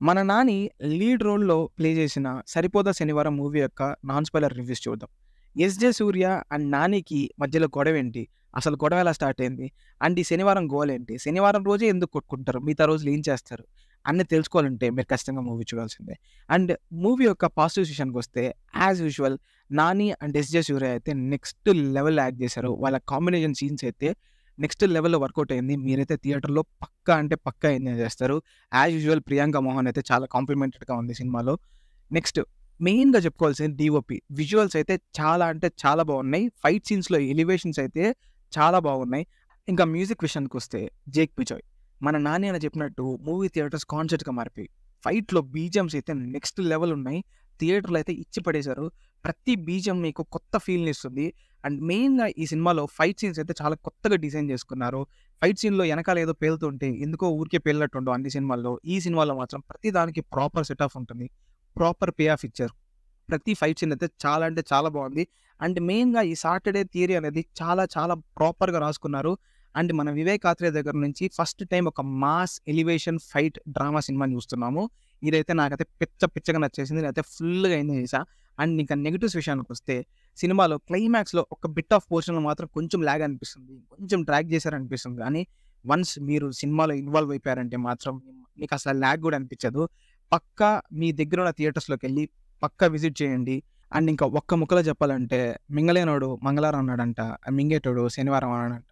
మన 'నాని' లీడ్ రోల్‌లో ప్లే చేసిన 'సరిపోదా శనివారం' మూవీ యొక్క నాన్ స్పాయిలర్ రివ్యూస్ చూద్దాం. 'ఎస్.జె. సూర్య' అండ్ 'నానికి' మధ్యలో గొడవేంటి? అసలు గొడవ ఎలా స్టార్ట్ అయింది? అండ్ ఈ శనివారం గోలేంటి? శనివారం రోజే ఎందుకు కొట్టుకుంటారు? మిగతా రోజులు ఏం చేస్తారు? అన్నీ తెలుసుకోవాలంటే మీరు ఖచ్చితంగా మూవీ చూడాల్సిందే. అండ్ మూవీ యొక్క పాజిటివ్స్ విషయానికొస్తే as usual 'Nani' and 'SJ. సూర్య' అయితే నెక్స్ట్ లెవెల్ యాక్ట్ చేశారు. వాళ్ళ కాంబినేషన్ సీన్స్ అయితే నెక్స్ట్ లెవెల్‌లో వర్కౌట్ అయింది. మీరైతే థియేటర్‌లో పక్కా అంటే పక్కా ఎంజాయ్ చేస్తారు. యాజ్ యూజువల్ 'ప్రియాంక మోహన్' అయితే చాలా కాంప్లిమెంటెడ్‌గా ఉంది సినిమాలో. నెక్స్ట్ మెయిన్‌గా చెప్పుకోవాల్సింది డీఓపీ. విజువల్స్ అయితే చాలా అంటే చాలా బాగున్నాయి. ఫైట్ సీన్స్‌లో ఎలివేషన్స్ అయితే చాలా బాగున్నాయి. ఇంకా మ్యూజిక్ విషయానికొస్తే 'జేక్ బిజాయ్'. మన 'నాని' అన్న చెప్పినట్టు మూవీ థియేటర్స్ కాన్సర్ట్‌గా మారిపోయాయి. ఫైట్‌లో బీజీఎమ్స్ అయితే నెక్స్ట్ లెవెల్ ఉన్నాయి. థియేటర్‌లో అయితే ఇచ్చి పడేశారు. ప్రతి బీజీఎం మీకు కొత్త ఫీల్‌నిస్తుంది. అండ్ మెయిన్‌గా ఈ సినిమాలో ఫైట్ సీన్స్ అయితే చాలా కొత్తగా డిజైన్ చేసుకున్నారు. ఫైట్ సీన్‌లో ఎనకాల ఏదో పేలుతుంటే ఎందుకో ఊరికే పేలినట్టుండవు అన్ని సినిమాల్లో. ఈ సినిమాలో మాత్రం ప్రతి దానికి ప్రాపర్ సెట్ ఆఫ్ ఉంటుంది. ప్రాపర్ పే ఆఫ్ ఇచ్చారు. ప్రతి ఫైట్ సీన్ అయితే చాలా అంటే చాలా బాగుంది. అండ్ మెయిన్‌గా ఈ సాటర్‌డే థియరీ అనేది చాలా చాలా ప్రాపర్‌గా రాసుకున్నారు. అండ్ మన 'వివేక్ ఆత్రేయ' దగ్గర నుంచి ఫస్ట్ టైమ్ ఒక మాస్ ఎలివేషన్ ఫైట్ డ్రామా సినిమాని చూస్తున్నాము. ఇదైతే నాకైతే పిచ్చ పిచ్చగా నచ్చేసింది. నేనైతే ఫుల్‌గా ఎంజాయ్ చేశా. అండ్ ఇంకా నెగెటివ్స్ విషయానికొస్తే సినిమాలో క్లైమాక్స్‌లో ఒక బిట్ ఆఫ్ పోర్షన్‌లో మాత్రం కొంచెం లాగ్ అనిపిస్తుంది. కొంచెం డ్రాగ్ చేశారనిపిస్తుంది. కానీ వన్స్ మీరు సినిమాలో ఇన్వాల్వ్ అయిపోయారంటే మాత్రం మీకసల లాగ్ గూడా అనిపించదు. పక్కా మీ దగ్గరున్న థియేటర్స్‌లోకెళ్ళి పక్కా విజిట్ చేయండి. అండ్ ఇంకా ఒక్క ముక్కలో చెప్పాలంటే 'మింగలేనోడు మంగళవారం అన్నాడంట. మింగేటోడు శనివారం అన్నాడంట.'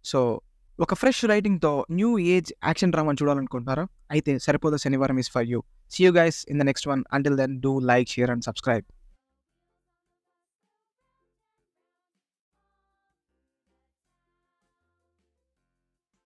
సో, ఒక ఫ్రెష్ రైటింగ్‌తో న్యూ ఏజ్ యాక్షన్ డ్రామాని చూడాలనుకుంటున్నారా? అయితే 'Saripodhaa Sanivaaram' is for you. See you guys in the next one. Until then do like, share and subscribe.